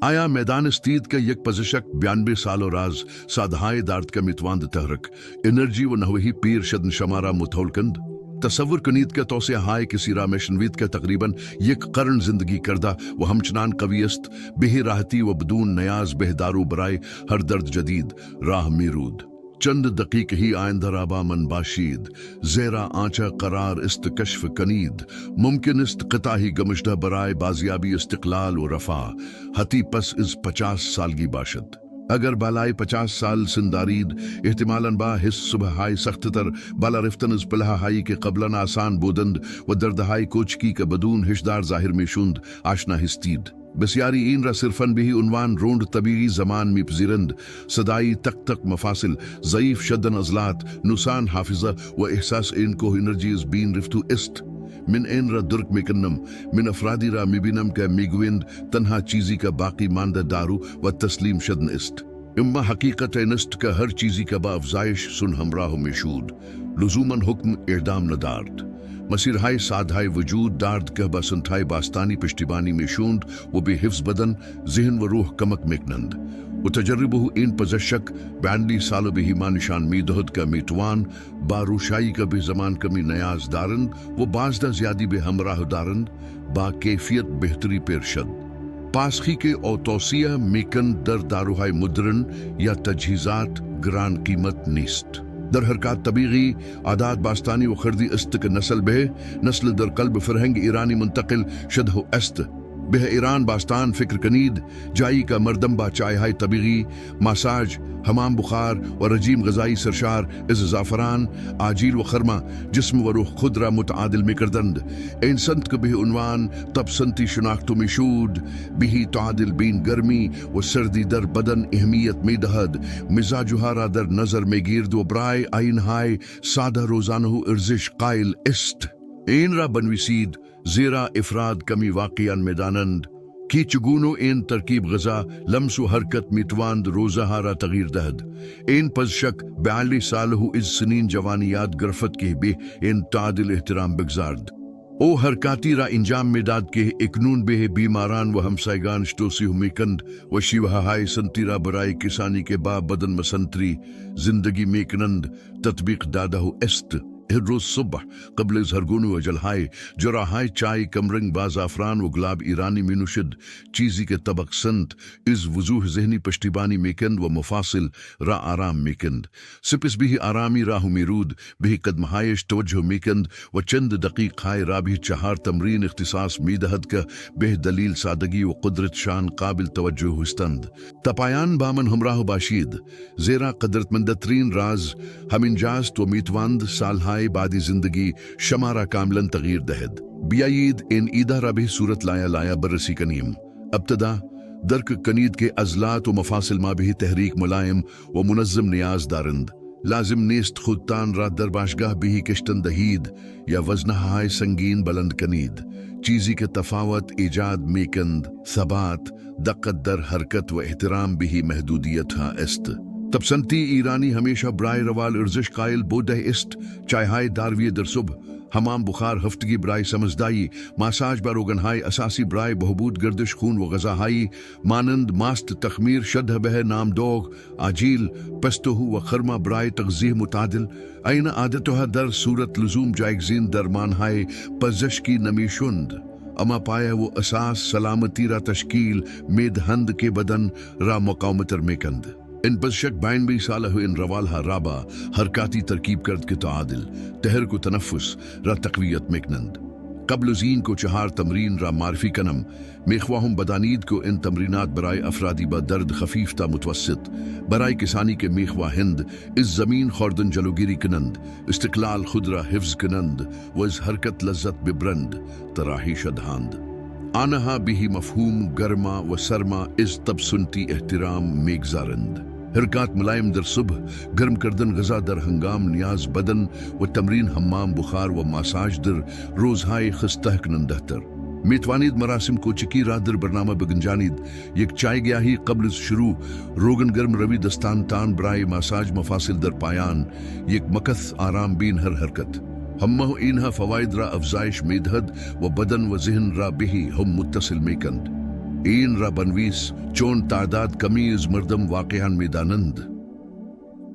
آیا میدان استید کا یک پزشک 92 سال و راز سادهای دارد کا میتواند تحرک انرژی و نحوهی پیر شدن شمارا متولکند تصور کنید کہ توسیع ہائے کسی را میشنوید کا تقریباً یک قرن زندگی کردہ و ہمچنان قوی است بہ راحتی و بدون نیاز بہدارو برائے ہر درد جدید راہ میرود چند دقیق ہی آئندہ رابا من باشید زیرا آنچہ قرار است کشف کنید ممکن است قطع ہی گمشدہ برائے بازیابی استقلال و رفاه حتی پس از 50 سالگی باشد اگر بالای 50 سال سندارید احتمالاً با حس صبح ہائی سخت تر بالا رفتن از پلہ ہائی کے قبلاً آسان بودند و دردہائی کوچکی کا بدون ہشدار ظاہر میشوند آشنا ہستید بسیاری این را صرفاً بهی عنوان روند طبیعی زمان میپذیرند صدایی تک تک مفاصل ضعیف شدن عضلات نقصان حافظه و احساس این کو انرژی از بین رفتو است من این را درک میکنم من افرادی را میبینم که میگویند تنها چیزی که باقی مانده دارو و تسلیم شدن است اما حقیقت این است که هر چیزی که با افزایش سن همراه میشود لزوما حکم اعدام ندارد مسیرهای سادهای وجود دارد که با سنتهای باستانی پشتیبانی میشوند و به حفظ بدن ذهن و روح کمک میکنند و تجربه این پزشک 92 سال بهی ما نشان میدهد که میتوان با روشایی که به زمان کمی نیاز دارند و بازده زیادی به همراه دارند با کیفیت بهتری پیرشد پاسخی کے او توصیہ میکن در داروهای مدرن یا تجهیزات گران قیمت نیست در حرکات طبیعی عادات باستانی و خردی است که نسل به نسل در قلب فرهنگ ایرانی منتقل شده است به ایران باستان فکر کنید جایی کا مردم با چائے های طبیعی ماساج حمام بخار و رجیم غذایی سرشار از زعفران آجیل و خرما جسم و روح خود را متعادل میکردند این سنت که به عنوان طب سنتی شناخت میشود به تعادل بین گرمی و سردی در بدن اهمیت میدهد مزاجها را در نظر میگیرد و برای آیینهای ساده روزانه ارزش قائل است این را بنویسید زیرا افراد کمی واقعاً میدانند کی چگونو این ترکیب غذا لمس و حرکت میتواند روزها را تغییر دهد این پزشک 42 ساله از سنین جوانیات گرفت که به این تعادل احترام بگذارد او حرکاتی را انجام میداد که اکنون به بیماران و همسایگان توصیح میکند و شیوههای سنتی را برای کسانی که با بدن مسنتری زندگی میکنند تطبیق داده است هر روز صبح قبل از هرگونه و جلهای جراهای چای کمرنگ با زعفران و گلاب ایرانی مینوشد چیزی که طبق سنت از وضوح ذهنی پشتیبانی میکند و مفاصل را آرام میکند سپس به آرامی راهو میرود به قدمهایش توجه میکند و چند دقیق های را به 4 تمرین اختصاص میدهد که به دلیل سادگی و قدرت شان قابل توجه هستند تپایان با من همراه باشید زیرا قدرتمندترین راز همینجاست و میتواند سالهای بعدی زندگی شمارا کاملا تغییر دهد بیایید این ایده را به صورت لایا بررسی کنیم ابتدا درک کنید که عضلات و مفاصل ما به تحریک ملایم و منظم نیاز دارند لازم نیست خودتان را در باشگاه به کشتن دهید یا وزنهای سنگین بلند کنید چیزی که تفاوت ایجاد میکند ثبات دقت در حرکت و احترام به محدودیت ها است طب سنتی ایرانی ہمیشہ برائے روال ارزش قائل بودہ است چائے ہائے داروی در صبح حمام بخار ہفتگی برائے سمزدائی ماساج باروگنہائی اساسی برائے بہبود گردش خون و غذاہائی مانند ماست تخمیر شدہ بہ نام دوغ آجیل پستو و خرما برائے تغذیہ متعادل این عادتها در صورت لزوم جایگزین درمانہائی پزشکی نمیشند اما پایا وہ اساس سلامتی را تشکیل میدہند کے بدن را مقاومتر میکند ان پزشک 92 سالہ ان روالها رابا حرکاتی ترکیب کرد کے تعادل تحرک و تنفس را تقویت میکنند قبل از این کو 4 تمرین را معرفی کنم میخواهم بدانید کو ان تمرینات برای افرادی با درد خفیف تا متوسط برای کسانی که میخواهند از زمین خوردن جلوگیری کنند استقلال خود را حفظ کنند و از حرکت لذت ببرند تراحی شدهاند آنها به مفهوم گرما و سرما از طب سنتی احترام میگذارند حرکات ملائم در صبح گرم کردن غذا در هنگام نیاز بدن و تمرین حمام بخار و ماساج در روزهای خسته کننده‌تر میتوانید مراسم کوچکی را در برنامه بگنجانید یک چای گیاهی قبل از شروع روغن گرم روی دستان تان برای ماساج مفاصل در پایان یک مکث آرام بین هر حرکت همه اینها فواید را افزایش میدهد و بدن و ذهن را به هم متصل میکند این را بنویس چون تعداد کمی از مردم واقعاً میدانند.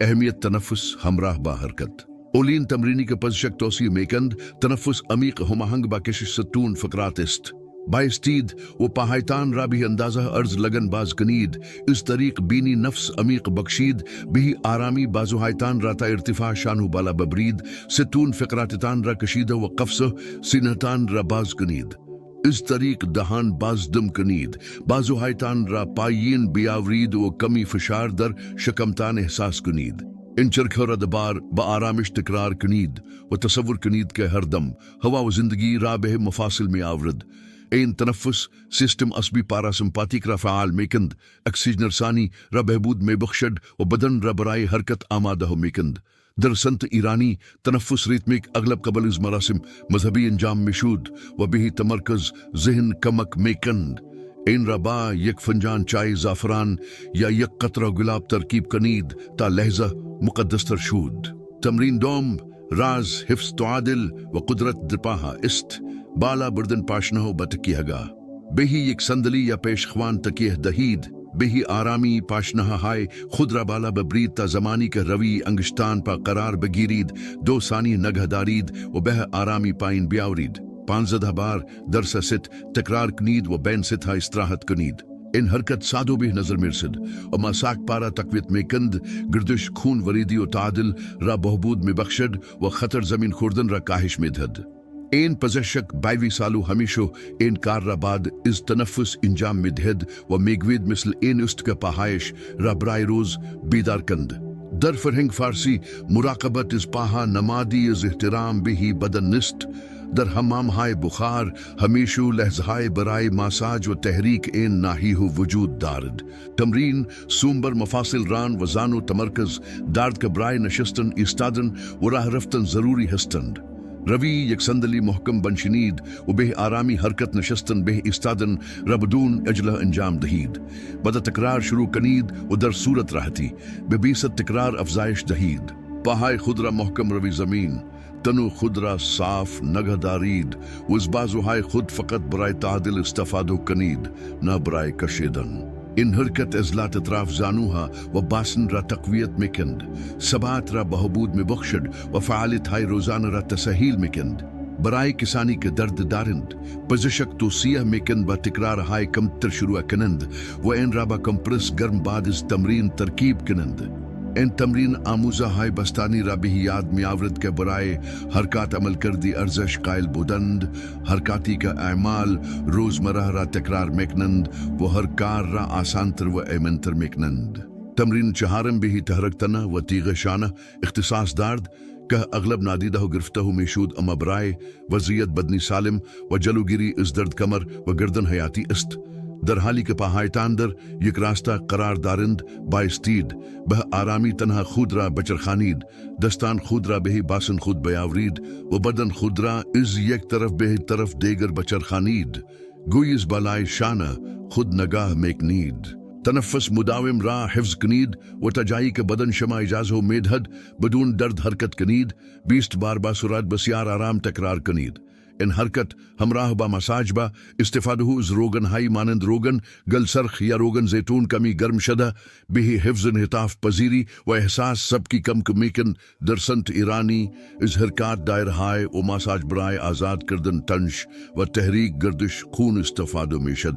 اهمیت تنفس همراه با حرکت. اولین تمرینی که پزشک توصیه میکند تنفس عمیق هماهنگ با کشش ستون فقرات است. بایستید و پاهایتان را به اندازه ارز لگن باز کنید. اس طریق بینی نفس عمیق بخشید به آرامی بازوهایتان را تا ارتفاع شانو بالا ببرید. ستون فقراتتان را کشیده و قفصه سینهتان را باز کنید. اس طریق دهان بازدم کنید. بازوهایتان را پایین بیاورید و کمی فشار در شکمتان احساس کنید. این چرخه را دبار با آرامش تکرار کنید و تصور کنید که هر دم هوا و زندگی را به مفاصل می آورد. این تنفس سیستم عصبی پاراسمپاتیک را فعال میکند، اکسیژن رسانی را بهبود می بخشد و بدن را برای حرکت آماده میکند. در سنت ایرانی تنفس ریتمیک اغلب قبل از مراسم مذهبی انجام میشود و به تمرکز ذهن کمک میکند. این را با یک فنجان چای زعفران یا یک قطره گلاب ترکیب کنید تا لحظه مقدس تر شود. تمرین دوم راز حفظ تعادل و قدرت درپاها است. بالا بردن پاشنه و بتکیه گا. بهی یک صندلی یا پیشخوان تکیه دهید. بهی آرامی پاشنه های خود را بالا ببرید تا زمانی که روی انگشتان پا قرار بگیرید 2 ثانیه نگه دارید و به آرامی پایین بیاورید. 15 بار درس ست تکرار کنید و بین ست ها استراحت کنید. این حرکت سادو به نظر میرسد و مساک پارا تقویت میکند، گردش خون وریدی و تعادل را بهبود میبخشد و خطر زمین خوردن را کاهش میدهد. این پزشک 22 سالو همیشه این کار را بعد از تنفس انجام میدهد و میگوید مثل این است که پاهایش را برای روز بیدار کند. در فرهنگ فارسی مراقبت از پاها نمادی از احترام به بدن نیست. در حمام های بخار همیشه لحظه های برای ماساج و تحریک این ناحیه وجود دارد. تمرین سومبر مفاصل ران و زانو تمرکز دارد که برای نشستن ایستادن و راه رفتن ضروری هستند. روی یک صندلی محکم بنشینید و به آرامی حرکت نشستن به ایستادن را بدون عجله انجام دهید. بعد تکرار شروع کنید و در صورت راحتی به 20 تکرار افزایش دهید. پاهای خود را محکم روی زمین، تنو خود را صاف نگه دارید و از بازوهای خود فقط برای تعادل استفاده کنید، نه برای کشیدن. این حرکت ازلات اطراف زانوها و باسن را تقویت میکند، ثبات را بهبود میبخشد و فعالیت های روزانه را تسهیل میکند. برای کسانی که درد دارند پزشک توصیه میکند با تکرار های کمتر شروع کنند و این را با کمپرس گرم بعد از تمرین ترکیب کنند. این تمرین آموزه های بستانی را به یاد می آورد که برای حرکات عمل کردی ارزش قائل بودند. حرکاتی که اعمال روزمره را تکرار میکنند و هر کار را آسانتر و ایمنتر میکنند. تمرین چهارم به تحرک تنه و تیغ شانه اختصاص دارد که اغلب نادیده و گرفته میشود، اما برای وضعیت بدنی سالم و جلوگیری از درد کمر و گردن حیاتی است. در حالی که پاهایتان در یک راسته قرار دارند بایستید به آرامی تنها خود را بچرخانید. دستان خود را به باسن خود بیاورید و بدن خود را از یک طرف به طرف دیگر بچرخانید. گویی از بالای شانه خود نگاه میکنید. تنفس مداوم را حفظ کنید و تا جایی که بدن شما اجازه میدهد بدون درد حرکت کنید. 20 بار با سرعت بسیار آرام تکرار کنید. این حرکت همراه با مساج با استفاده از روغن های مانند روغن گلسرخ یا روغن زیتون کمی گرم شده به حفظ انعطاف پذیری و احساس سبکی کم میکن. در سنت ایرانی از حرکات دایر های و مساج برای آزاد کردن تنش و تحریک گردش خون استفاده میشد.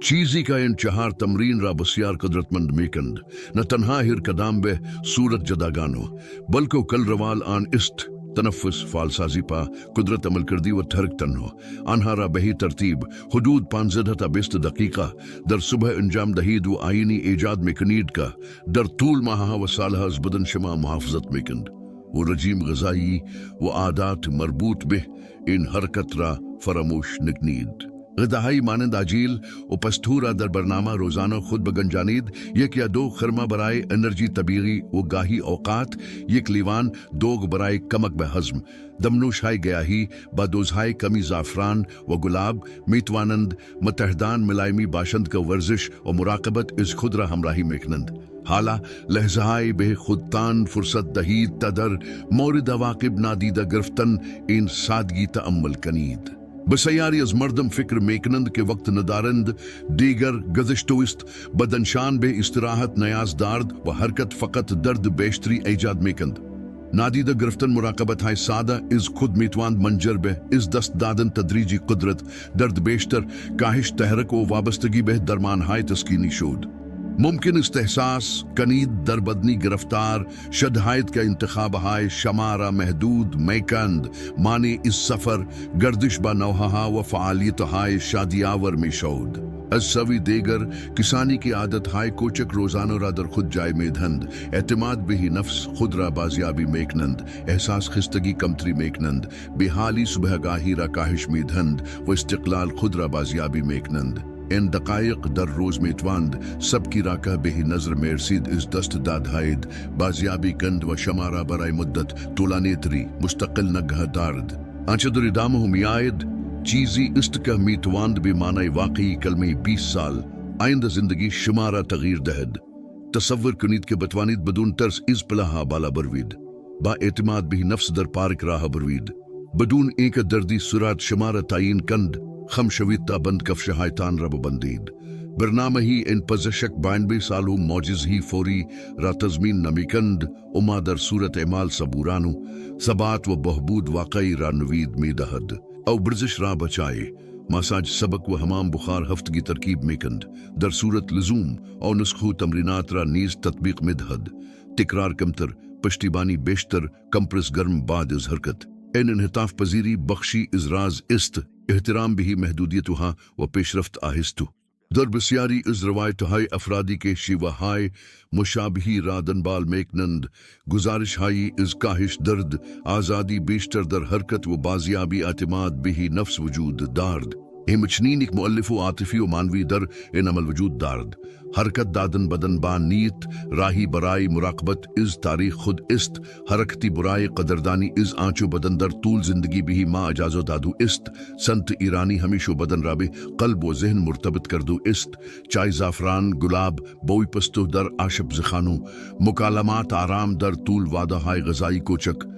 چیزی که این 4 تمرین را بسیار قدرتمند میکند نه تنها هر کدام به صورت جداگانو بلکه کل روال آن است. تنفس فعالسازی پا قدرت عمل کردی و ترک تنو آنها را به ترتیب حدود 15 تا 20 دقیقه در صبح انجام دهید و آینی ایجاد میکنید که در طول ماهها و سالها از بدن شما محافظت میکند و رژیم غذایی و عادات مربوط به این حرکت را فراموش نکنید. غذاهای مانند آجیل و پستو را در برنامه روزانه خود بگنجانید. 1 یا 2 خرما برای انرژی طبیعی و گاهی اوقات 1 لیوان دوغ برای کمک به هضم. دمنوش های گیاهی با دوزهای کمی زعفران و گلاب میتوانند متحدان ملایمی باشند که ورزش و مراقبت از خود را همراهی میکنند. حالا لحظه های به خودتان فرصت دهید تا در مورد عواقب نادیده گرفتن این سادگی تأمل کنید. بسیاری از مردم فکر میکنند که وقت ندارند دیگر گذشتوست بدنشان به استراحت نیاز دارد و حرکت فقط درد بیشتری ایجاد میکند. نادیده گرفتن مراقبت های ساده از خود میتواند منجر به از دست دادن تدریجی قدرت درد بیشتر کاهش تحرک و وابستگی به درمان های تسکینی شد. ممکن است احساس کنید در بدنی گرفتار شدهایت کا انتخاب های شمارہ محدود میکند معنی اس سفر گردش با نوحہ و فعالیت های شادیاور می شود. از سوی دیگر کسانی کی عادت های کوچک روزانہ را در خود جای میدهند اعتماد به نفس خود را بازیابی میکنند احساس خستگی کمتری میکنند بحالی صبحگاهی را کاهش میدهند و استقلال خود را بازیابی میکنند. این دقایق در روز میتواند سب کی راکہ به نظر میرسید از دست دادهاید بازیابی کند و شمارہ برای مدت طولانی تری مستقل نگه دارد. آنچه در ادامه میآید چیزی است که میتواند به معنی واقعی کلمه 20 سال آئندہ زندگی شمارہ تغییر دهد. تصور کنید که بتوانید بدون ترس از پلها بالا بروید با اعتماد به نفس در پارک راه بروید بدون اینکه دردی سرعت شمارہ تعیین کند خم شوید تا بند کفش هایتان را ببندید. برنامه هی این پزشک 92 سالو موجز هی فوری را تضمین نمیکند اما در صورت اعمال صبورانو ثبات و بهبود واقعی را نوید میدهد او برزش را بچائے. مساج سبق و حمام بخار ہفتگی ترکیب میکند در صورت لزوم او نسخو تمرینات را نیز تطبیق میدهد. تکرار کمتر پشتیبانی بیشتر کمپرس گرم بعد از حرکت. این انحطاف پذیری بخشی از راز است احترام به محدودیتها و پیشرفت آهستو. در بسیاری از روایتهای افرادی که شیوههای مشابهی را دنبال میکنند گزارشهایی از کاهش درد آزادی بیشتر در حرکت و بازیابی اعتماد به نفس وجود دارد. این چنین یک مؤلف و عاطفی و مانوی در این عمل وجود دارد. حرکت دادن بدن با نیت راهی برای مراقبت از تاریخ خود است. حرکتی برای قدردانی از آنچو بدن در طول زندگی به ما اجازه دادو است. سنت ایرانی همیشو بدن را به قلب و ذهن مرتبط کردو است. چای زعفران گلاب بوی پستو در آشب زخانو مکالمات آرام در طول وعده های غذایی کوچک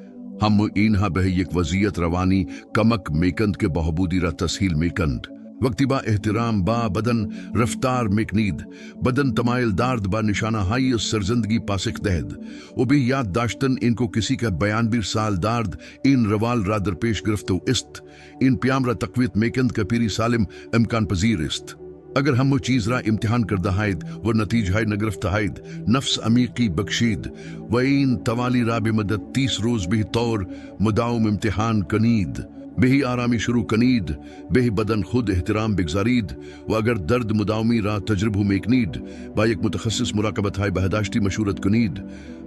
ہم اینہا بہ یک وضعیت روانی کمک میکند کے بہبودی را تسہیل میکند. وقتی با احترام با بدن رفتار میکنید بدن تمایل دارد با نشانہ ہائی سرزندگی پاسک دہد و بھی یاد داشتن ان کو کسی کا 92 سال دارد ان روال را در پیش گرفتو است. ان پیام را تقویت میکند که پیری سالم امکان پذیر است. اگر ہم وہ چیز را امتحان کردہ ہائد و نتیجہ نگرفتہ ہائد نفس عمیقی بخشید و این توالی را بمدت 30 روز به طور مداوم امتحان کنید بہی آرامی شروع کنید بہ بدن خود احترام بگزارید و اگر درد مداومی را تجربہ میکنید با یک متخصص مراقبت های بہداشتی مشورت کنید.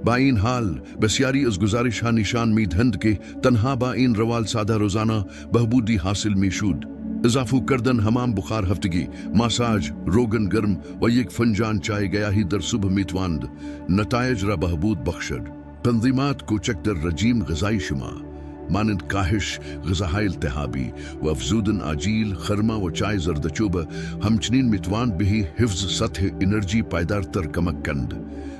با این حال بسیاری از گزارش ها نشان میدهند که تنها با این روال ساده روزانہ بہبودی حاصل میشود. اضافو کردن حمام بخار ہفتگی ماساج روگن گرم و یک فنجان چائے گیا ہی در صبح میتواند نتائج را بہبود بخشد. تنظیمات کوچک در رجیم غذائی شما مانند کاهش غذاهای التهابی و افزودن آجیل خرما و چای زردچوبه همچنین میتواند به حفظ سطح انرژی پایدارتر کمک کند.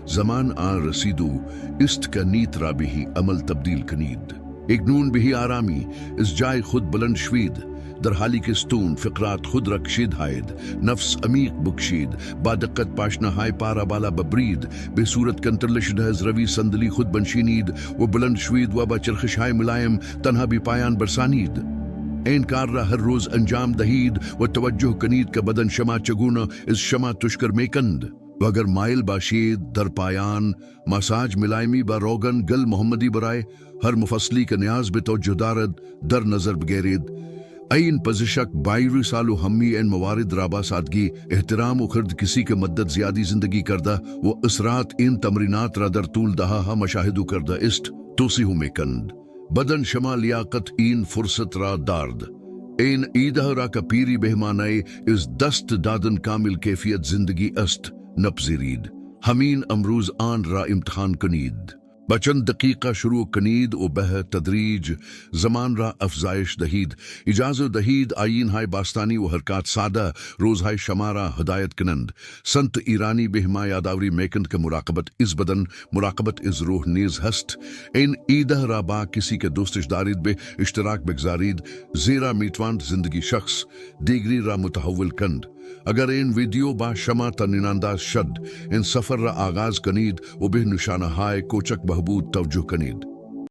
زمان آن رسیدو است که نیت را به عمل تبدیل کنید. اگنون به آرامی از جای خود بلند شوید در حالی که ستون فقرات خود را کشید هاید نفس عمیق بکشید با دقت پاشنه های پارا بالا ببرید به صورت کنترلشده از روی صندلی خود بنشینید و بلند شوید و با چرخش های ملایم تنها بی پایان برسانید. این کار را هر روز انجام دهید و توجه کنید که بدن شما چگونه از شما تشکر میکند. و اگر مائل باشید در پایان مساج ملائمی با روگن گل محمدی برای هر مفصلی که نیاز به توجه دارد در نظر بگیرید. این پزشک 22 سالو ہمی این موارد رابع سادگی احترام و خرد کسی کے مدت زیادی زندگی کردہ و اثرات ان تمرینات را در طول دہا مشاہدو کردہ است توصیحو میکند. بدن شما لیاقت این فرصت را دارد. این ایدہ را کا پیری بہمانائی از دست دادن کامل کیفیت زندگی است نپذیرید. همین امروز آن را امتحان کنید. بچن دقیقہ شروع کنید و بہ تدریج زمان را افزائش دہید اجاز و دہید آئین ہائے باستانی و حرکات سادہ روز ہائے شمارہ ہدایت کنند سنت ایرانی بہما یاداوری میکند کا مراقبت از بدن مراقبت از روح نیز ہست ان ایدہ را با کسی کے دوستش دارید بے اشتراک بگزارید زیرا میتواند زندگی شخص دیگری را متحول کند اگر این ویڈیو با شما تنینانداز شد ان سفر را آغاز کنید و به نشانہ ہائے کوچک بہبود توجہ کنید